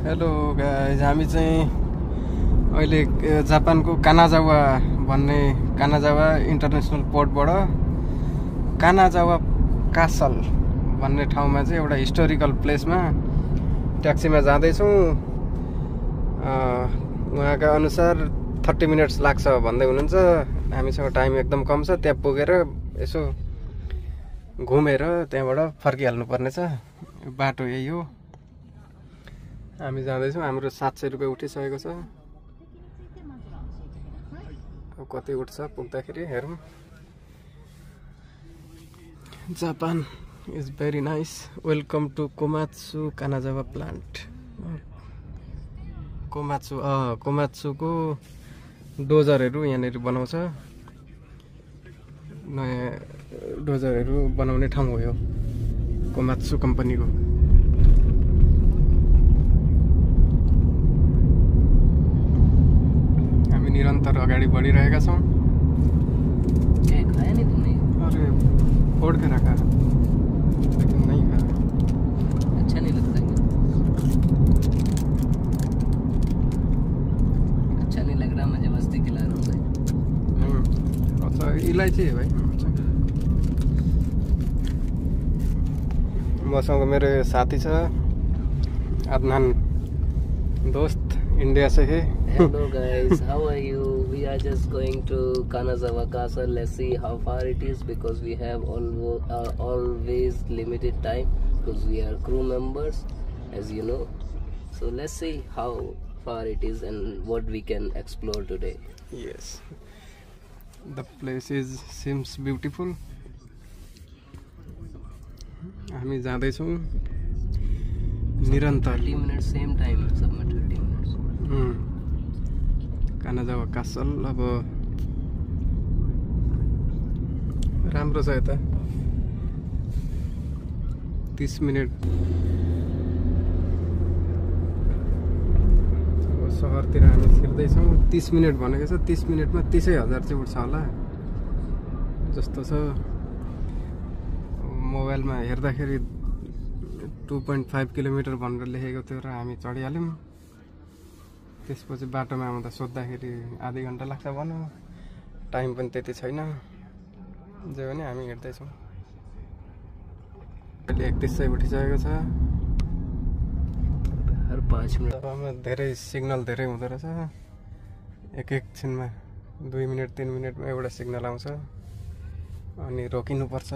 Hello guys, हामी चाहिँ अहिले जापानको कानाजावा भन्ने कानाजावा इन्टरनेसनल पोर्टबाट कानाजावा कासल भन्ने ठाउँमा चाहिँ एउटा हिस्टोरिकल प्लेसमा ट्याक्सीमा जाँदैछौँ। उहाँका अनुसार 30 मिनट्स लाग्छ भन्दै हुनुहुन्छ। हामीसँग टाइम एकदम कम छ। त्यहाँ पुगेर यसो घुमेर त्यहाँबाट फर्किहाल्नु पर्नेछ। बाटो यही हो। हामी जाँदैछौँ। हाम्रो 700 रुपियाँ उठिसकेको छ। अब कति उठ्छ पुग्दाखेरि हेरौँ। Japan is very nice. Welcome to Komatsu Kanazawa plant. कोमात्सुको डोजरहरू यहाँनिर बनाउँछ। नयाँ डोजरहरू बनाउने ठाउँ हो यो कोमात्सु कम्पनीको। हामी निरन्तर अगाडि बढिरहेका छौँ। अरे फोड़ के रखा लेकिन नहीं खाया। अच्छा नहीं लगता है। अच्छा नहीं लग रहा, मैं जबरदस्ती खिला रहा हूँ भाई। अच्छा इलायची है भाई। मसँग मेरो साथी छ अदनान दोस्त, इंडिया से है। Hello guys, how are you? We are just going to Kanazawa Castle. Let's see how far it is because we have always limited time because we are crew members, as you know. So let's see how far it is and what we can explore today. Yes, the place seems beautiful. हामी जाँदैछौँ निरन्तर। 30 minutes same time, सबमा 30 minutes. कानाजावा castle. अब राम्रो छ यता। 30 minute. अब सहरतिर हामी छिर्दैछौँ। 30 मिनट भनेको छ। 30 मिनटमा 30,000 चाहिँ उठ्छ होला जस्तो छ। मोबाइलमा हेर्दाखेरि 2.5 किलोमिटर भनेर लेखेको थियो र हामी चढिहाल्यौँ। त्यसपछि बाटोमा आउँदा सोद्धाखेरि आधी घन्टा लाग्छ भनौँ। टाइम पनि त्यति छैन। जे भने हामी हिँड्दैछौँ। अहिले 31 सय उठिसकेको छ। हर 5 मिनट धेरै सिग्नल धेरै हुँदो रहेछ। एकछिनमा 2 मिनट 3 मिनटमा एउटा सिग्नल आउँछ अनि रोकिनुपर्छ।